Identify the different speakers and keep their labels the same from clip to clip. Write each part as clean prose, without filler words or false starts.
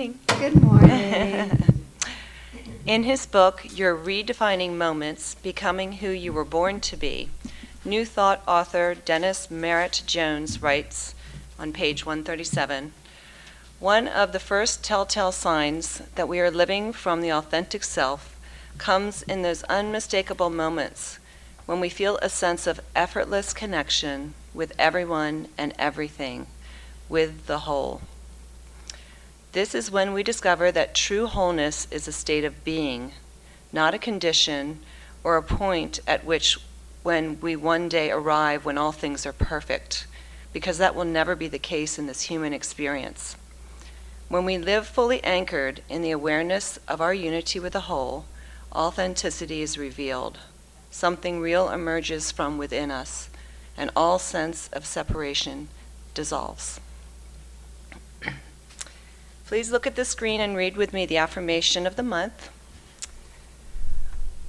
Speaker 1: Good morning.
Speaker 2: In his book, You're Redefining Moments, Becoming Who You Were Born to Be, New Thought author Dennis Merritt Jones writes on page 137, one of the first telltale signs that we are living from the authentic self comes in those unmistakable moments when we feel a sense of effortless connection with everyone and everything, with the whole. This is when we discover that true wholeness is a state of being, not a condition or a point at which when we one day arrive when all things are perfect, because that will never be the case in this human experience. When we live fully anchored in the awareness of our unity with the whole, authenticity is revealed. Something real emerges from within us, and all sense of separation dissolves. Please look at the screen and read with me the affirmation of the month.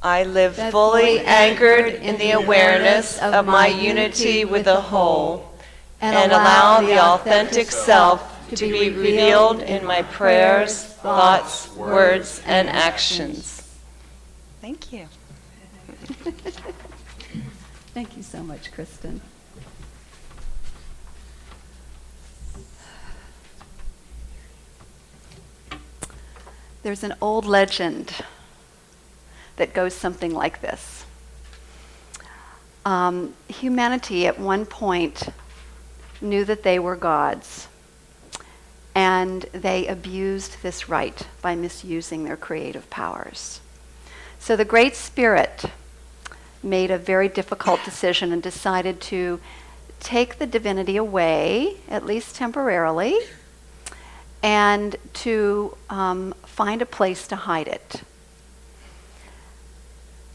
Speaker 2: I live fully anchored in the awareness of my unity with the whole, and allow the authentic self to be revealed in my prayers, thoughts, words, and actions. Thank you.
Speaker 1: Thank you so much, Kristen. There's an old legend that goes something like this. Humanity at one point knew that they were gods, and they abused this right by misusing their creative powers. So the Great Spirit made a very difficult decision and decided to take the divinity away, at least temporarily, and to find a place to hide it.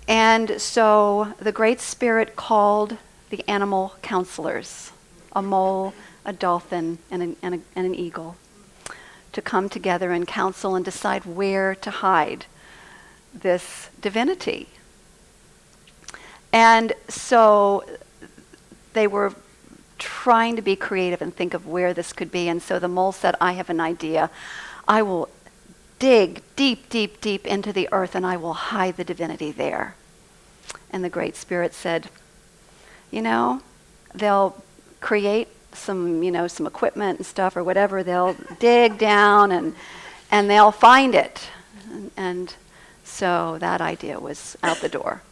Speaker 1: And so the Great Spirit called the animal counselors, a mole, a dolphin, and an eagle, to come together and counsel and decide where to hide this divinity. And so they were trying to be creative and think of where this could be. And so the mole said, I have an idea. I will dig deep, deep, deep into the earth and I will hide the divinity there. And the Great Spirit said, they'll create some equipment and stuff or whatever. They'll dig down and they'll find it. And so that idea was out the door.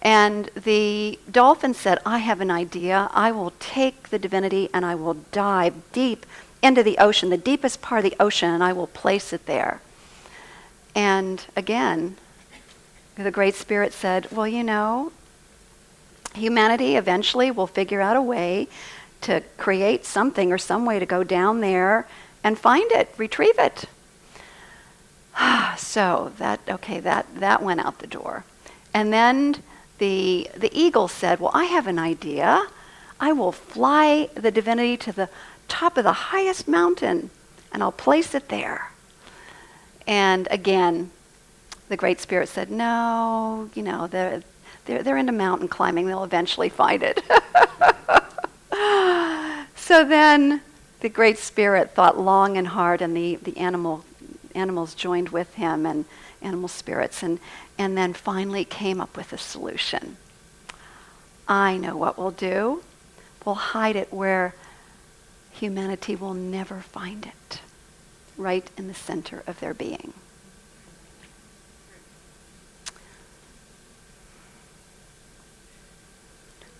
Speaker 1: And the dolphin said, I have an idea. I will take the divinity and I will dive deep into the ocean, the deepest part of the ocean, and I will place it there. And again, the Great Spirit said, well, humanity eventually will figure out a way to create something or some way to go down there and find it, retrieve it. So that went out the door. And then the eagle said, well, I have an idea. I will fly the divinity to the top of the highest mountain and I'll place it there. And again, the Great Spirit said, no, they're into mountain climbing. They'll eventually find it. So then the Great Spirit thought long and hard, and the animals joined with him, and animal spirits, and then finally came up with a solution. I know what we'll do. We'll hide it where humanity will never find it, right in the center of their being.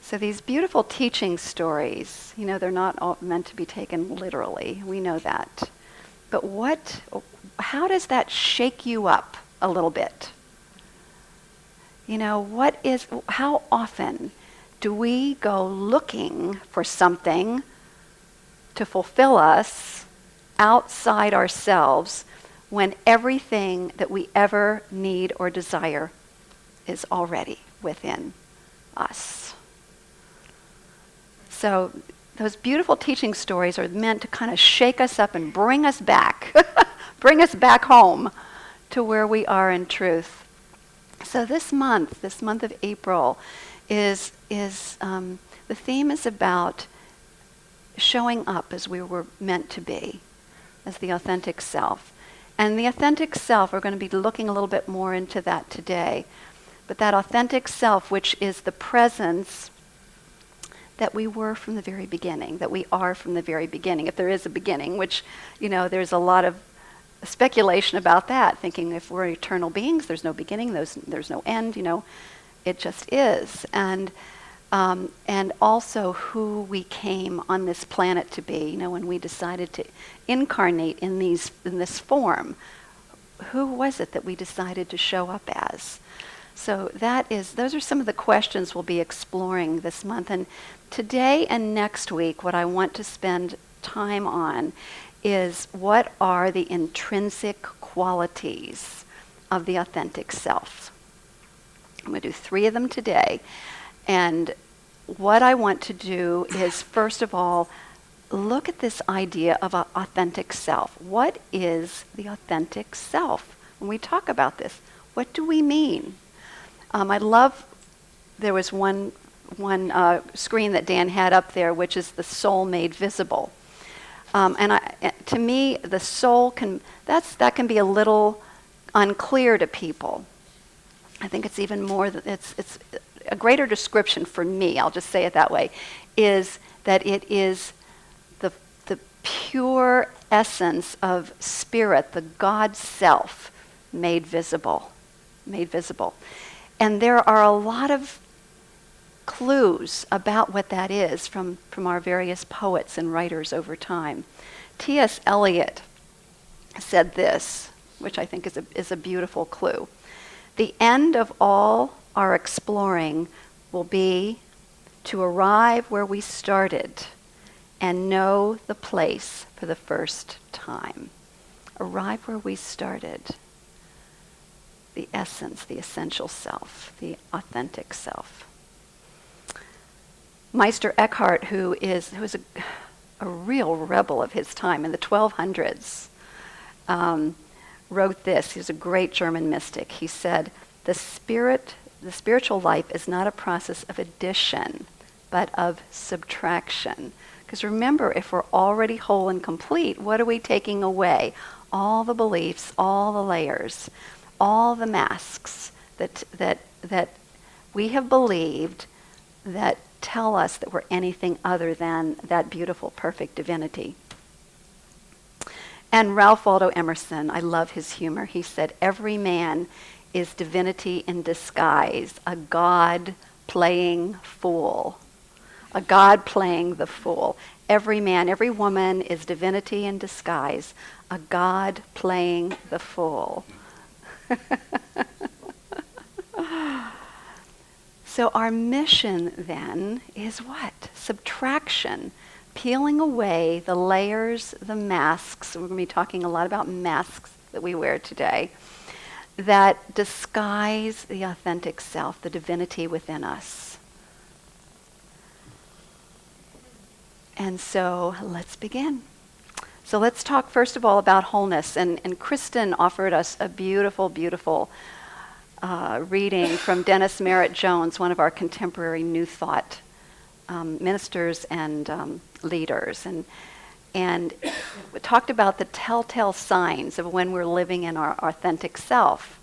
Speaker 1: So these beautiful teaching stories, they're not all meant to be taken literally. We know that. But how does that shake you up a little bit? How often do we go looking for something to fulfill us outside ourselves when everything that we ever need or desire is already within us? So those beautiful teaching stories are meant to kind of shake us up and bring us back, bring us back home to where we are in truth. So this month of April, is the theme is about showing up as we were meant to be, as the authentic self. And the authentic self, we're going to be looking a little bit more into that today. But that authentic self, which is the presence that we were from the very beginning, that we are from the very beginning, if there is a beginning, which, there's a lot of speculation about that, thinking if we're eternal beings, there's no beginning, there's no end, it just is. And also who we came on this planet to be, when we decided to incarnate in this form. Who was it that we decided to show up as? So those are some of the questions we'll be exploring this month. And today and next week, what I want to spend time on is what are the intrinsic qualities of the authentic self. I'm going to do 3 of them today. And what I want to do is, first of all, look at this idea of an authentic self. What is the authentic self? When we talk about this, what do we mean? There was one screen that Dan had up there, which is the soul made visible. To me, the soul that can be a little unclear to people. I think it's even more, it's a greater description for me, I'll just say it that way, is that it is the pure essence of spirit, the God self made visible. And there are a lot of clues about what that is from our various poets and writers over time. T.S. Eliot said this, which I think is a beautiful clue. The end of all our exploring will be to arrive where we started and know the place for the first time. Arrive where we started. The essence, the essential self, the authentic self. Meister Eckhart, who is a real rebel of his time in the 1200s, wrote this. He's a great German mystic. He said, the spiritual life is not a process of addition, but of subtraction. Because remember, if we're already whole and complete, what are we taking away? All the beliefs, all the layers, all the masks that we have believed that tell us that we're anything other than that beautiful, perfect divinity. And Ralph Waldo Emerson, I love his humor. He said, every man is divinity in disguise, a God playing fool. A God playing the fool. Every man, every woman is divinity in disguise, a God playing the fool. So our mission then is what? Subtraction. Peeling away the layers, the masks. We're going to be talking a lot about masks that we wear today that disguise the authentic self, the divinity within us. And so let's begin. So let's talk first of all about wholeness. And Kristen offered us a beautiful, beautiful reading from Dennis Merritt Jones, one of our contemporary New Thought ministers and leaders. And we talked about the telltale signs of when we're living in our authentic self.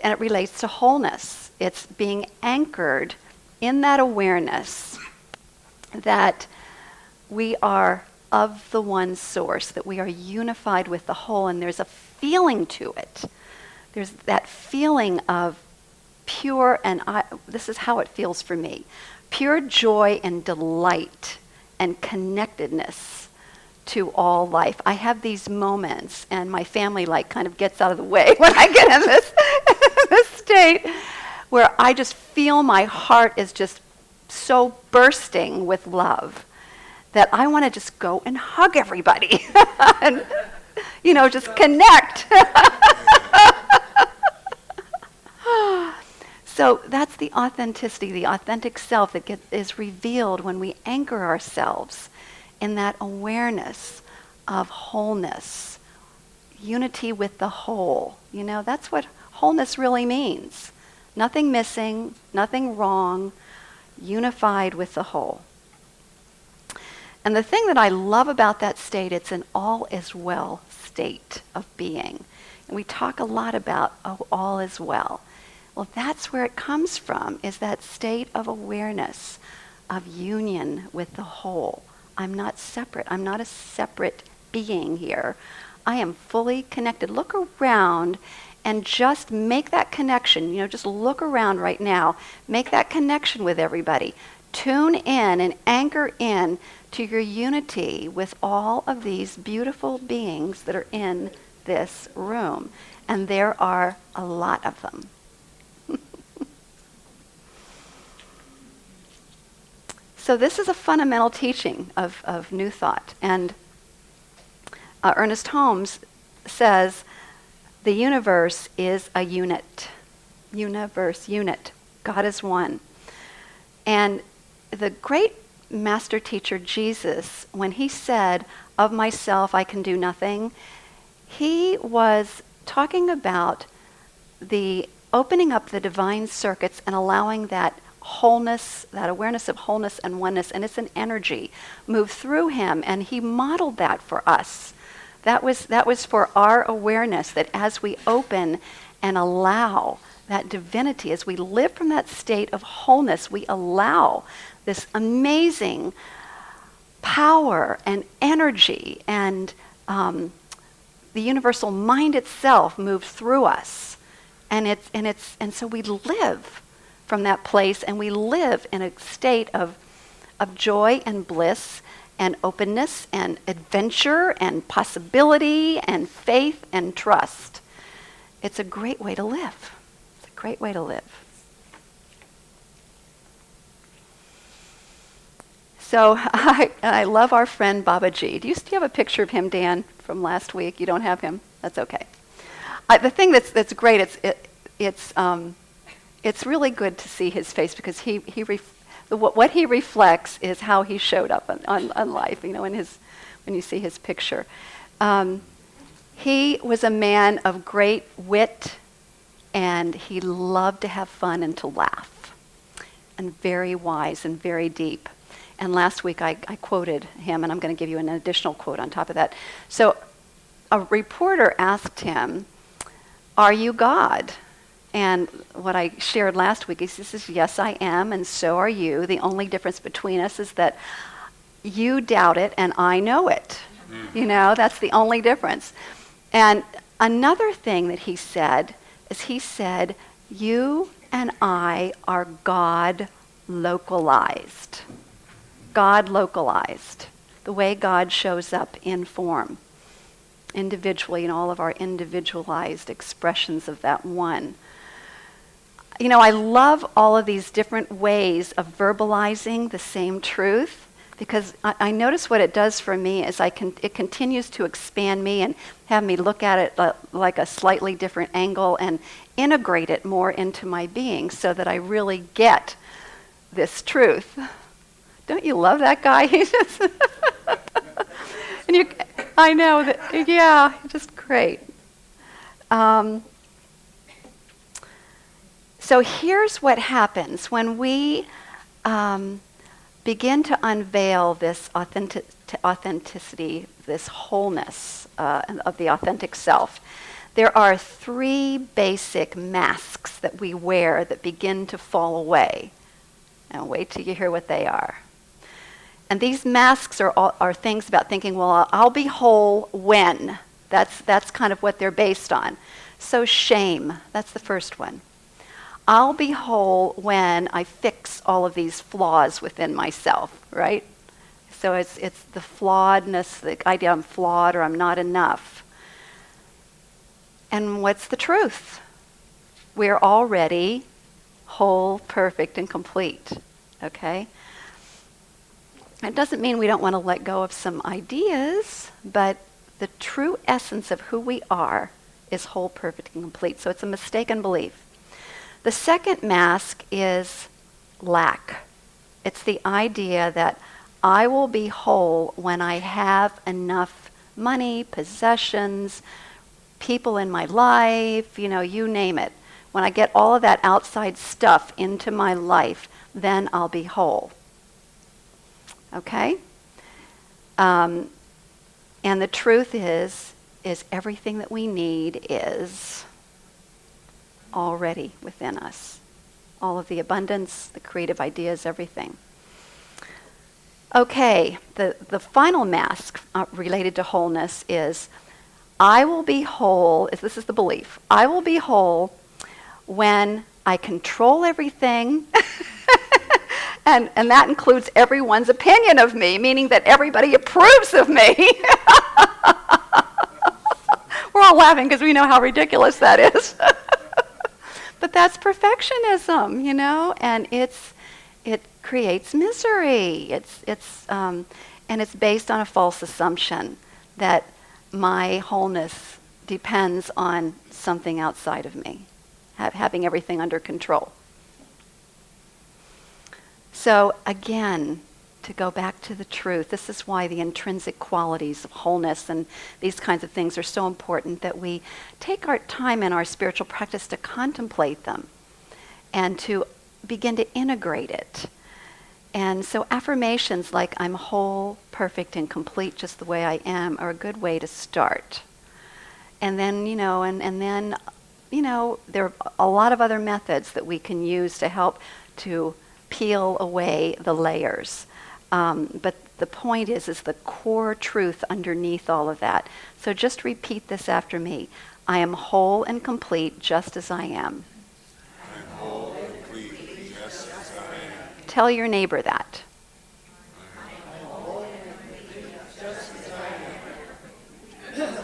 Speaker 1: And it relates to wholeness. It's being anchored in that awareness that we are of the one source, that we are unified with the whole, and there's a feeling to it. There's that feeling of pure, and this is how it feels for me, pure joy and delight and connectedness to all life. I have these moments, and my family kind of gets out of the way when I get in this state, where I just feel my heart is just so bursting with love that I want to just go and hug everybody and, just connect. So that's the authenticity, the authentic self that is revealed when we anchor ourselves in that awareness of wholeness, unity with the whole. That's what wholeness really means. Nothing missing, nothing wrong, unified with the whole. And the thing that I love about that state, it's an all is well state of being. And we talk a lot about, oh, all is well. Well, that's where it comes from, is that state of awareness, of union with the whole. I'm not separate. I'm not a separate being here. I am fully connected. Look around and just make that connection. Just look around right now. Make that connection with everybody. Tune in and anchor in to your unity with all of these beautiful beings that are in this room. And there are a lot of them. So this is a fundamental teaching of New Thought. And Ernest Holmes says the universe is a unit. Universe, unit. God is one. And the great master teacher Jesus, when he said, "Of myself I can do nothing," he was talking about the opening up the divine circuits and allowing that wholeness, that awareness of wholeness and oneness, and it's an energy, move through him, and he modeled that for us. That was for our awareness, that as we open and allow that divinity, as we live from that state of wholeness, we allow this amazing power and energy and the universal mind itself move through us, and so we live from that place, and we live in a state of joy and bliss and openness and adventure and possibility and faith and trust. It's a great way to live. It's a great way to live. So I love our friend Babaji. Do you have a picture of him, Dan, from last week? You don't have him? That's okay. The thing that's great, it's really good to see his face, because what he reflects is how he showed up on life. When you see his picture, he was a man of great wit, and he loved to have fun and to laugh, and very wise and very deep. And last week I quoted him, and I'm going to give you an additional quote on top of that. So a reporter asked him, "Are you God?" And what I shared last week is, he says, "Yes, I am, and so are you. The only difference between us is that you doubt it and I know it." That's the only difference. And another thing that he said is, he said, "You and I are God localized." God localized. The way God shows up in form, individually, in all of our individualized expressions of that one. I love all of these different ways of verbalizing the same truth, because I notice what it does for me is it continues to expand me and have me look at it like a slightly different angle and integrate it more into my being, so that I really get this truth. Don't you love that guy? I know that. Yeah, just great. So here's what happens when we begin to unveil this authenticity, this wholeness of the authentic self. There are 3 basic masks that we wear that begin to fall away. Now wait till you hear what they are. And these masks are things about thinking, well, I'll be whole when. That's kind of what they're based on. So shame, that's the first one. I'll be whole when I fix all of these flaws within myself, right? So it's the flawedness, the idea I'm flawed or I'm not enough. And what's the truth? We're already whole, perfect, and complete, okay? It doesn't mean we don't want to let go of some ideas, but the true essence of who we are is whole, perfect, and complete. So it's a mistaken belief. The second mask is lack. It's the idea that I will be whole when I have enough money, possessions, people in my life, you name it. When I get all of that outside stuff into my life, then I'll be whole. Okay? And the truth is everything that we need is already within us. All of the abundance, the creative ideas, everything. Okay, the final mask related to wholeness is, I will be whole, this is the belief, I will be whole when I control everything, and that includes everyone's opinion of me, meaning that everybody approves of me. We're all laughing because we know how ridiculous that is. But that's perfectionism, and it creates misery. And it's based on a false assumption that my wholeness depends on something outside of me, having everything under control. So again, to go back to the truth, this is why the intrinsic qualities of wholeness and these kinds of things are so important, that we take our time in our spiritual practice to contemplate them and to begin to integrate it. And so affirmations like I'm whole, perfect, and complete just the way I am are a good way to start. And then, there are a lot of other methods that we can use to help to peel away the layers. But the point is the core truth underneath all of that. So just repeat this after me. I am whole and complete just as I am.
Speaker 3: I am whole and complete just as I am.
Speaker 1: Tell your neighbor that.
Speaker 3: I am whole and complete just as I am.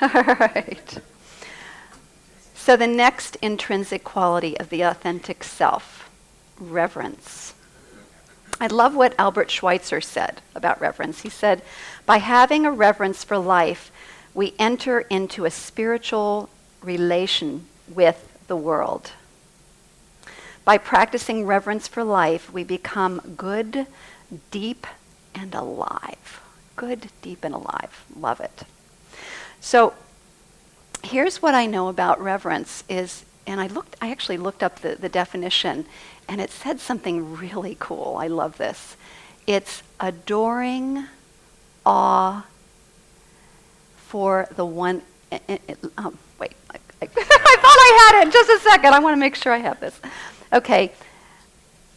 Speaker 1: All right. So the next intrinsic quality of the authentic self, reverence. I love what Albert Schweitzer said about reverence. He said, by having a reverence for life, we enter into a spiritual relation with the world. By practicing reverence for life, we become good, deep, and alive. Good, deep, and alive. Love it. So here's what I know about reverence is, and I actually looked up the definition, and it said something really cool. I love this. It's adoring awe for the one. Wait, I thought I had it. Just a second. I want to make sure I have this. Okay.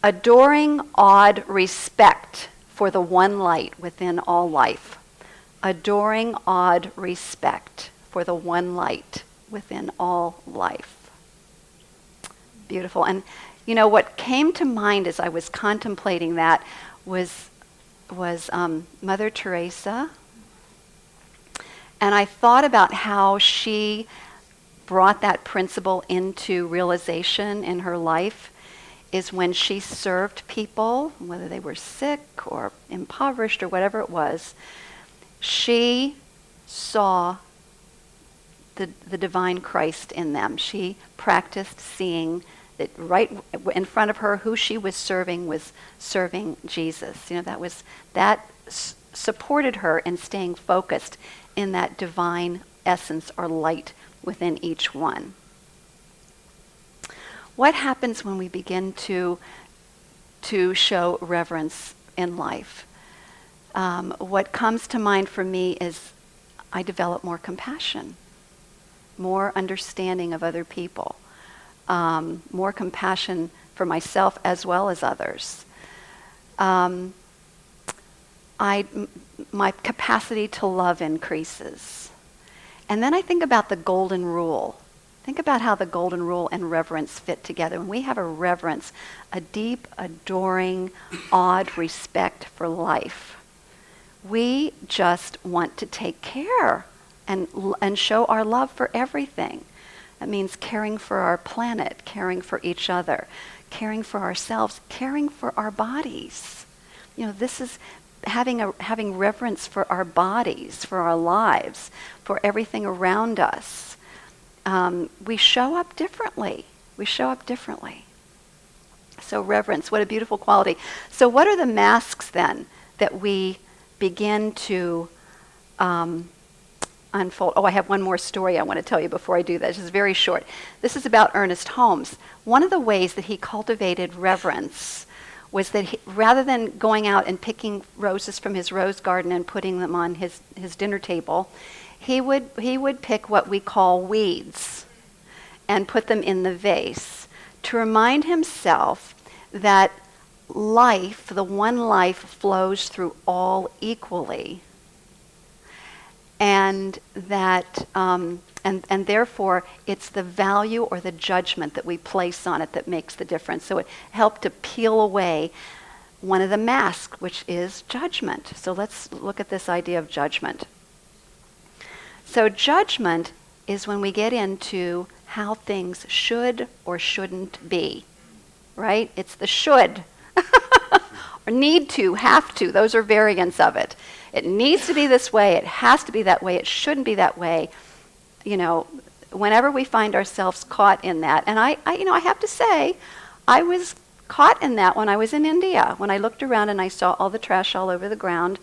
Speaker 1: Adoring, awed respect for the one light within all life. Adoring, awed respect for the one light within all life. Beautiful. And what came to mind as I was contemplating that was Mother Teresa. And I thought about how she brought that principle into realization in her life is when she served people, whether they were sick or impoverished or whatever it was, she saw the divine Christ in them. She practiced seeing that right in front of her, who she was serving Jesus. That supported her in staying focused in that divine essence or light within each one. What happens when we begin to show reverence in life? What comes to mind for me is I develop more compassion, more understanding of other people, more compassion for myself as well as others. My capacity to love increases. And then I think about the golden rule. Think about how the golden rule and reverence fit together. When we have a reverence, a deep, adoring, awed respect for life, we just want to take care and show our love for everything. That means caring for our planet, caring for each other, caring for ourselves, caring for our bodies. This is having reverence for our bodies, for our lives, for everything around us. We show up differently. So reverence, what a beautiful quality. So what are the masks then that we begin to unfold? Oh, I have one more story I want to tell you before I do that. This is very short. This is about Ernest Holmes. One of the ways that he cultivated reverence was that rather than going out and picking roses from his rose garden and putting them on his dinner table, he would pick what we call weeds and put them in the vase to remind himself that life, the one life, flows through all equally, and that and therefore it's the value or the judgment that we place on it that makes the difference. So it helped to peel away one of the masks, which is judgment. So let's look at this idea of judgment. So judgment is when we get into how things should or shouldn't be, right? It's the should. Or need to, have to. Those are variants of it. It needs to be this way. It has to be that way. It shouldn't be that way. You know, whenever we find ourselves caught in that, and I have to say, I was caught in that when I was in India. When I looked around and I saw all the trash all over the ground,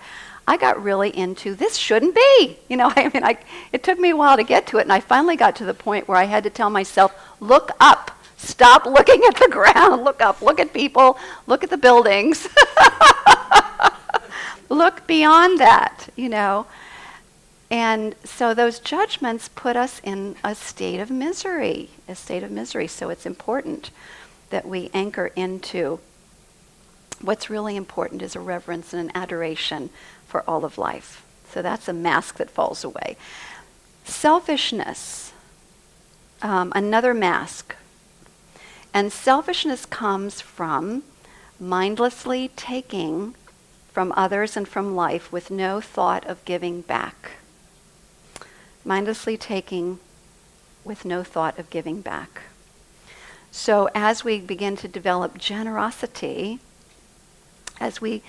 Speaker 1: I got really into this shouldn't be. You know, it took me a while to get to it, and I finally got to the point where I had to tell myself, look up. Stop looking at the ground. Look up. Look at people. Look at the buildings. Look beyond that, you know. And so those judgments put us in a state of misery, So it's important that we anchor into what's really important is a reverence and an adoration for all of life. So that's a mask that falls away. Selfishness, another mask. And selfishness comes from mindlessly taking from others and from life with no thought of giving back. Mindlessly taking with no thought of giving back. So as we begin to develop generosity, as we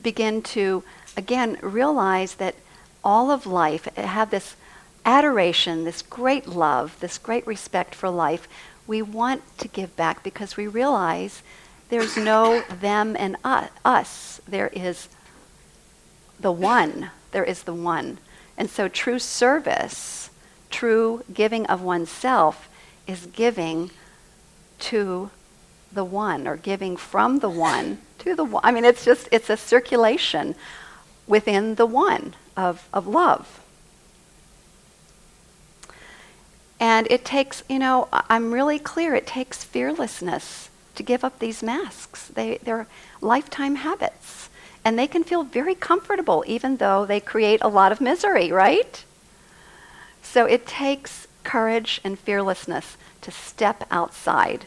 Speaker 1: begin to, again, realize that all of life, have this adoration, this great love, this great respect for life, we want to give back because we realize there's no them and us. There is the one. There is the one. And so true service, true giving of oneself is giving to the one, or giving from the one to the one. I mean, it's a circulation within the one of love. And it takes, I'm really clear, it takes fearlessness to give up these masks. They're lifetime habits. And they can feel very comfortable, even though they create a lot of misery, right? So it takes courage and fearlessness to step outside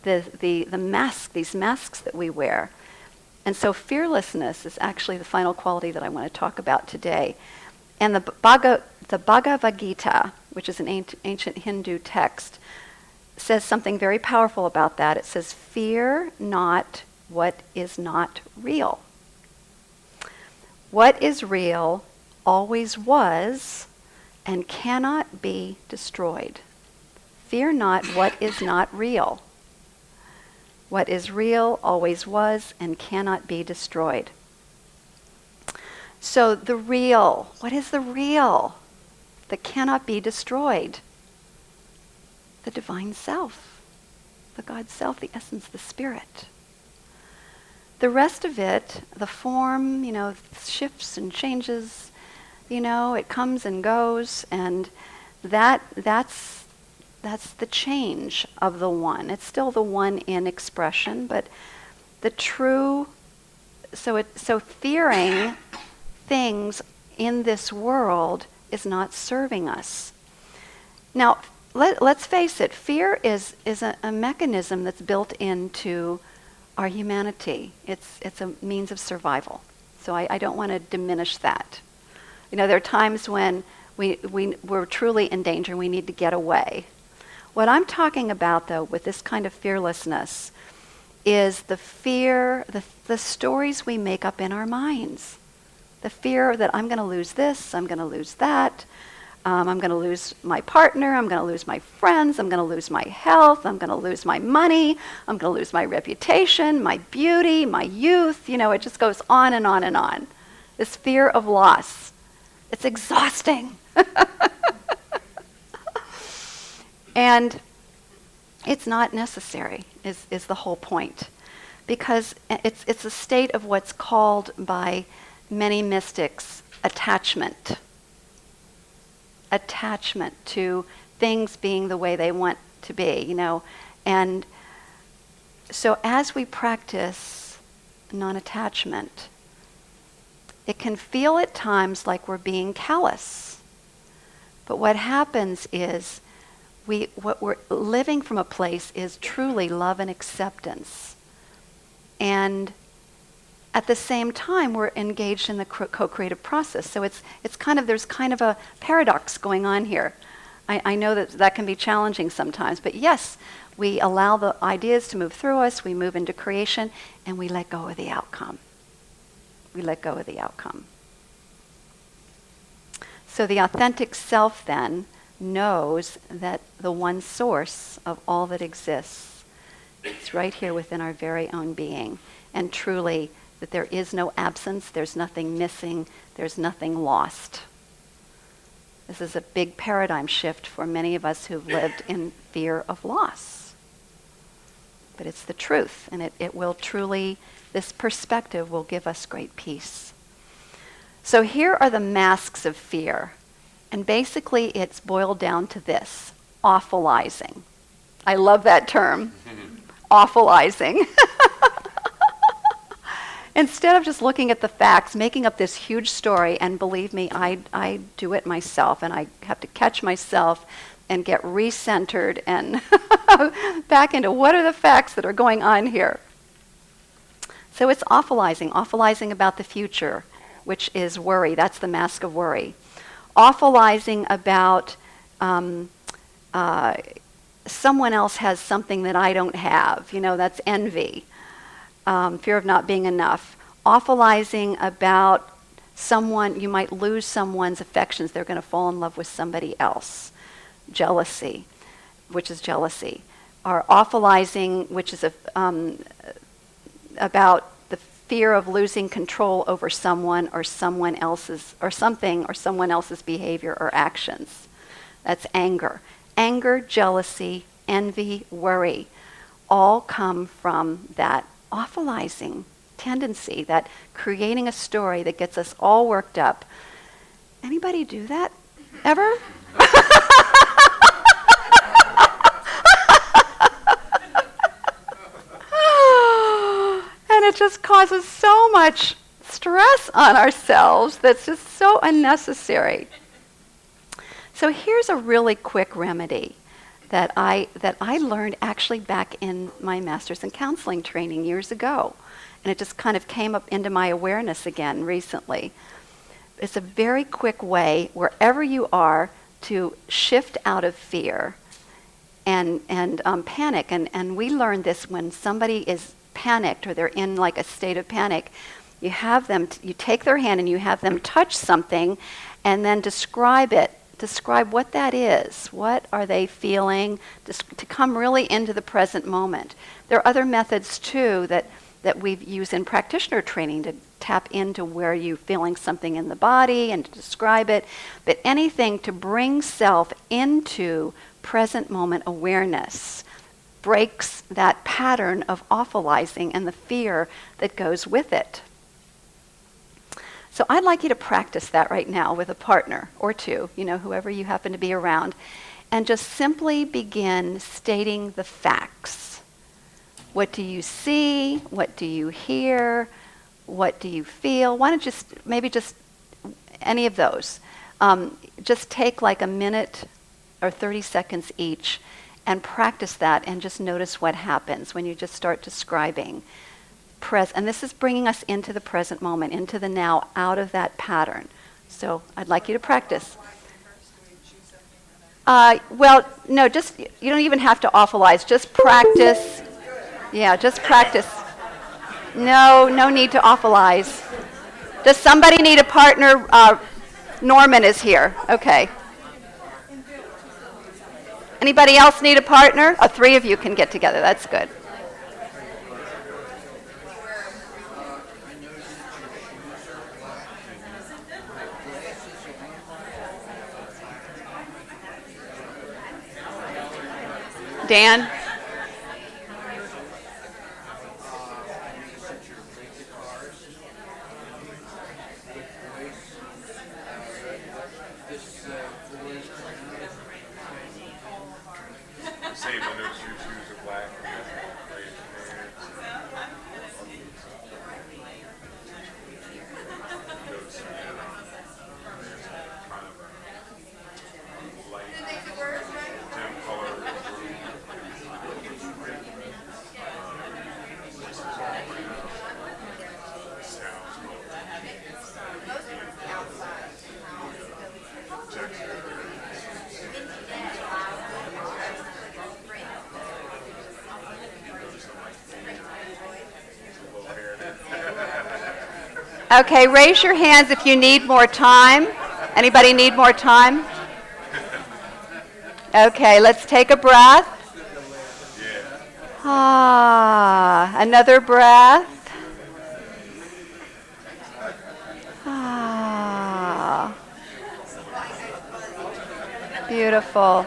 Speaker 1: the mask, these masks that we wear. And so fearlessness is actually the final quality that I want to talk about today. And the Bhagavad Gita, which is an ancient Hindu text, says something very powerful about that. It says, fear not what is not real. What is real always was and cannot be destroyed. Fear not what is not real. What is real always was and cannot be destroyed. So the real, what is the real that cannot be destroyed? The divine self, the God self, the essence, the spirit. The rest of it, the form, shifts and changes, it comes and goes, and that's the change of the one. It's still the one in expression, but the true, so fearing things in this world is not serving us. Now, let's face it, fear is a mechanism that's built into our humanity. It's a means of survival. So I don't want to diminish that. There are times when we're truly in danger and we need to get away. What I'm talking about, though, with this kind of fearlessness is the fear, the stories we make up in our minds. The fear that I'm going to lose this, I'm going to lose that, I'm going to lose my partner, I'm going to lose my friends, I'm going to lose my health, I'm going to lose my money, I'm going to lose my reputation, my beauty, my youth. It just goes on and on and on. This fear of loss. It's exhausting. And it's not necessary, is the whole point. because it's a state of what's called by many mystics attachment. Attachment to things being the way they want to be, And so as we practice non-attachment, it can feel at times like we're being callous. But what happens is what we're living from a place is truly love and acceptance. And at the same time, we're engaged in the co-creative process. So there's kind of a paradox going on here. I know that can be challenging sometimes, but yes, we allow the ideas to move through us, we move into creation, and we let go of the outcome. We let go of the outcome. So the authentic self then knows that the one source of all that exists is right here within our very own being. And truly, that there is no absence, there's nothing missing, there's nothing lost. This is a big paradigm shift for many of us who've lived in fear of loss. But it's the truth, and it will truly, this perspective will give us great peace. So here are the masks of fear. And basically it's boiled down to this, awfulizing. I love that term, awfulizing. Instead of just looking at the facts, making up this huge story, and believe me, I do it myself, and I have to catch myself and get recentered and back into what are the facts that are going on here. So it's awfulizing about the future, which is worry. That's the mask of worry. Awfulizing about someone else has something that I don't have. That's envy. Fear of not being enough. Awfulizing about someone, you might lose someone's affections. They're going to fall in love with somebody else. Jealousy, which is jealousy. Or awfulizing, which is about the fear of losing control over someone or someone else's, or something, or someone else's behavior or actions. That's anger. Anger, jealousy, envy, worry, all come from that awfulizing tendency, that creating a story that gets us all worked up. Anybody do that ever? And it just causes so much stress on ourselves that's just so unnecessary. So here's a really quick remedy that I learned actually back in my master's in counseling training years ago. And it just kind of came up into my awareness again recently. It's a very quick way, wherever you are, to shift out of fear and panic. And we learned this when somebody is panicked or they're in like a state of panic. You have them, you take their hand and you have them touch something and then describe it. Describe what that is. What are they feeling? To come really into the present moment. There are other methods too that we've used in practitioner training to tap into where you're feeling something in the body and to describe it. But anything to bring self into present moment awareness breaks that pattern of awfulizing and the fear that goes with it. So I'd like you to practice that right now with a partner or two, whoever you happen to be around, and just simply begin stating the facts. What do you see? What do you hear? What do you feel? Why don't just any of those. Just take like a minute or 30 seconds each and practice that and just notice what happens when you just start describing. And this is bringing us into the present moment, into the now, out of that pattern. So I'd like you to practice. Well, no, just, you don't even have to awfulize. Just practice. Yeah, just practice. No need to awfulize. Does somebody need a partner? Norman is here. Okay. Anybody else need a partner? Oh, 3 of you can get together. That's good. Dan?
Speaker 3: Same when those shoes are black. Raise your hands. Those, there's kind of a light, dim color.
Speaker 1: Okay, raise your hands if you need more time. Anybody need more time? Okay, let's take a breath. Ah, another breath. Ah, beautiful.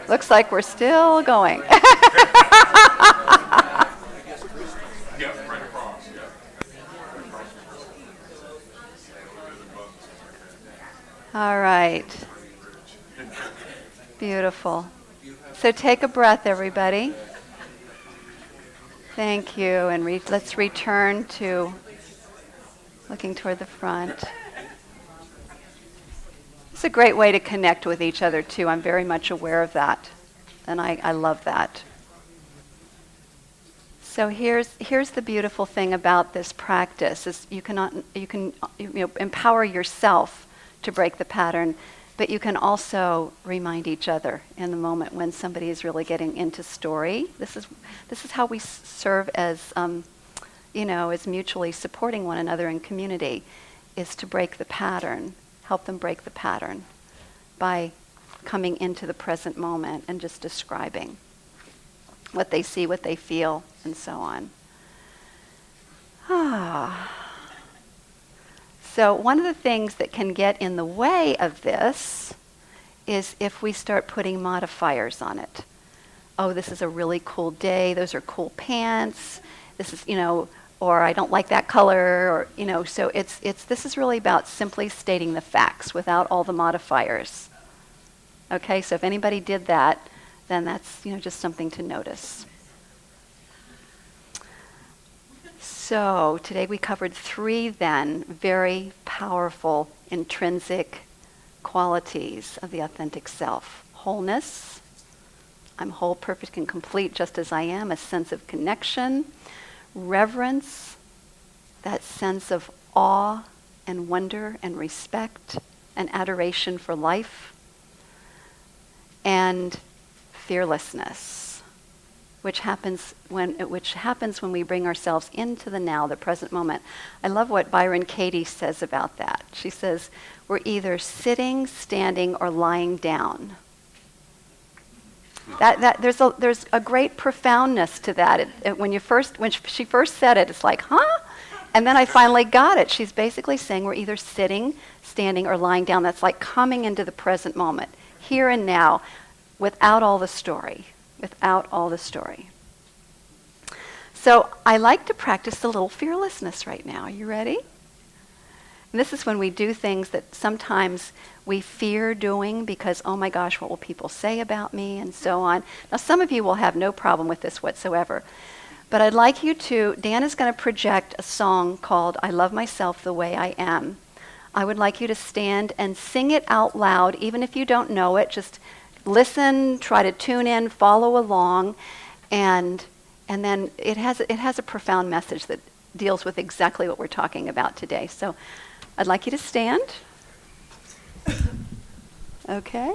Speaker 1: Looks like we're still going.
Speaker 3: Yep, right across. Yep.
Speaker 1: All right. Beautiful. So take a breath, everybody. Thank you. And let's return to looking toward the front. It's a great way to connect with each other, too. I'm very much aware of that. And I love that. So here's the beautiful thing about this practice is you can empower yourself to break the pattern, but you can also remind each other in the moment when somebody is really getting into story. This is how we serve as as mutually supporting one another in community, is to break the pattern, help them break the pattern by coming into the present moment and just describing what they see, what they feel, and so on. So one of the things that can get in the way of this is if we start putting modifiers on it. Oh, this is a really cool day. Those are cool pants. This is, or I don't like that color, or, so this is really about simply stating the facts without all the modifiers. Okay, so if anybody did that, then that's, just something to notice. So today we covered 3 then very powerful intrinsic qualities of the authentic self. Wholeness. I'm whole, perfect, and complete just as I am. A sense of connection. Reverence. That sense of awe and wonder and respect and adoration for life. And fearlessness, which happens when we bring ourselves into the now, the present moment. I love what Byron Katie says about that. She says, we're either sitting, standing, or lying down. There's a great profoundness to that. When she first said it, it's like, huh? And then I finally got it. She's basically saying we're either sitting, standing, or lying down. That's like coming into the present moment, here and now, without all the story. So I like to practice a little fearlessness right now. Are you ready? And this is when we do things that sometimes we fear doing because, oh my gosh, what will people say about me, and so on. Now, some of you will have no problem with this whatsoever. But I'd like you to, Dan is going to project a song called I Love Myself the Way I Am. I would like you to stand and sing it out loud, even if you don't know it. Just listen, try to tune in, follow along, and then it has a profound message that deals with exactly what we're talking about today. So I'd like you to stand. Okay.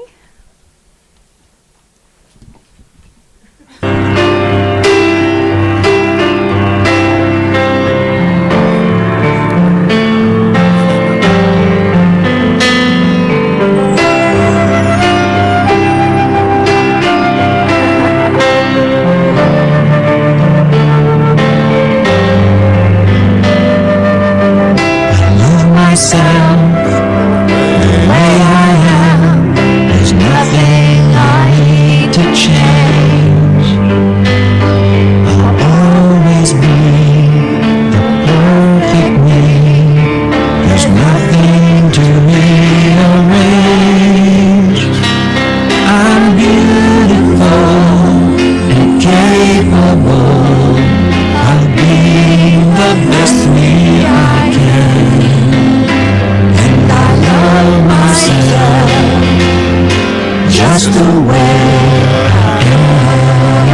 Speaker 4: Myself, the way I am, there's just the way I love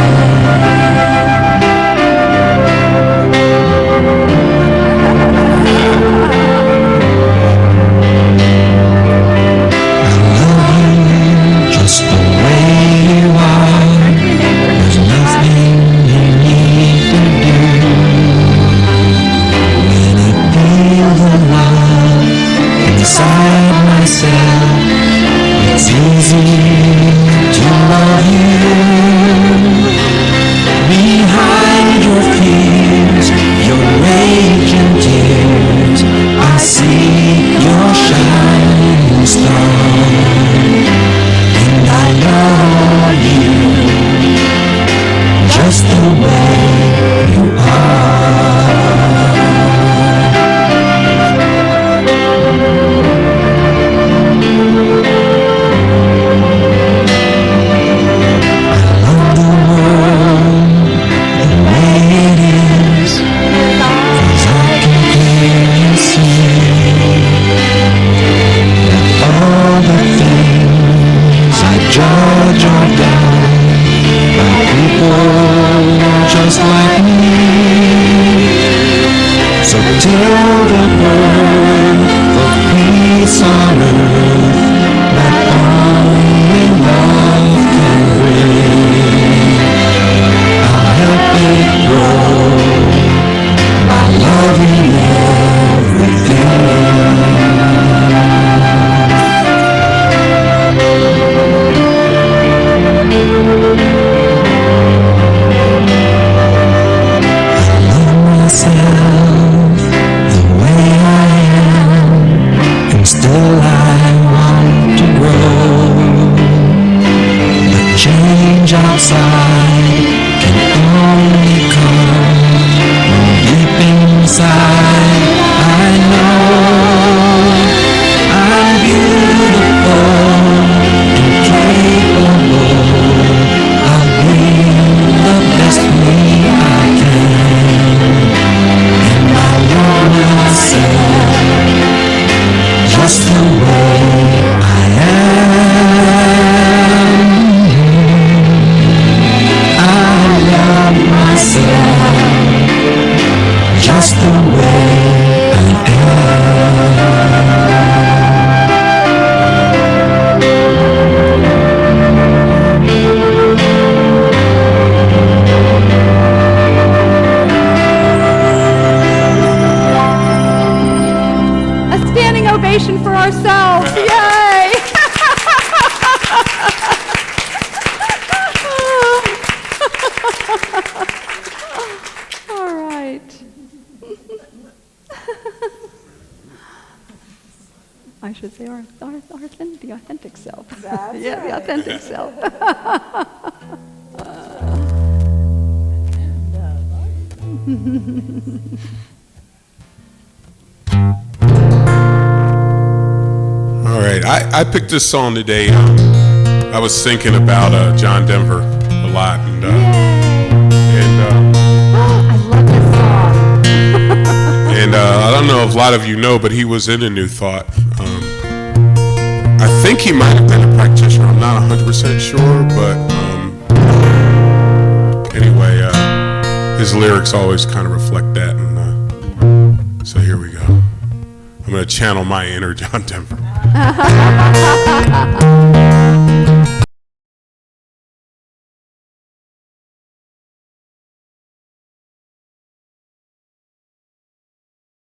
Speaker 4: you just the way you are. There's nothing you need to do. When I feel the love inside myself, it's easy to love you. Behind your fears, your rage and tears, I see your shining star. And I love you just the way you are. Judge or die by people just like me. So tell the birth of peace on earth that only love can bring. I'll help it grow by loving everything. Still I want to grow. The change outside can only come from deep inside. I know I'm beautiful and capable of being the best me I can. And I love myself just the way I am. I love myself just the way I am.
Speaker 1: For ourselves, yay! All right. I should say the authentic self.
Speaker 3: That's
Speaker 1: yeah,
Speaker 3: right.
Speaker 1: The authentic self.
Speaker 5: All right, I picked this song today. I was thinking about John Denver a lot, and
Speaker 1: I love this song.
Speaker 5: and I don't know if a lot of you know, but he was in A New Thought. I think he might have been a practitioner. I'm not 100% sure, but anyway, his lyrics always kind of reflect that, and so here we go. I'm going to channel my inner John Denver.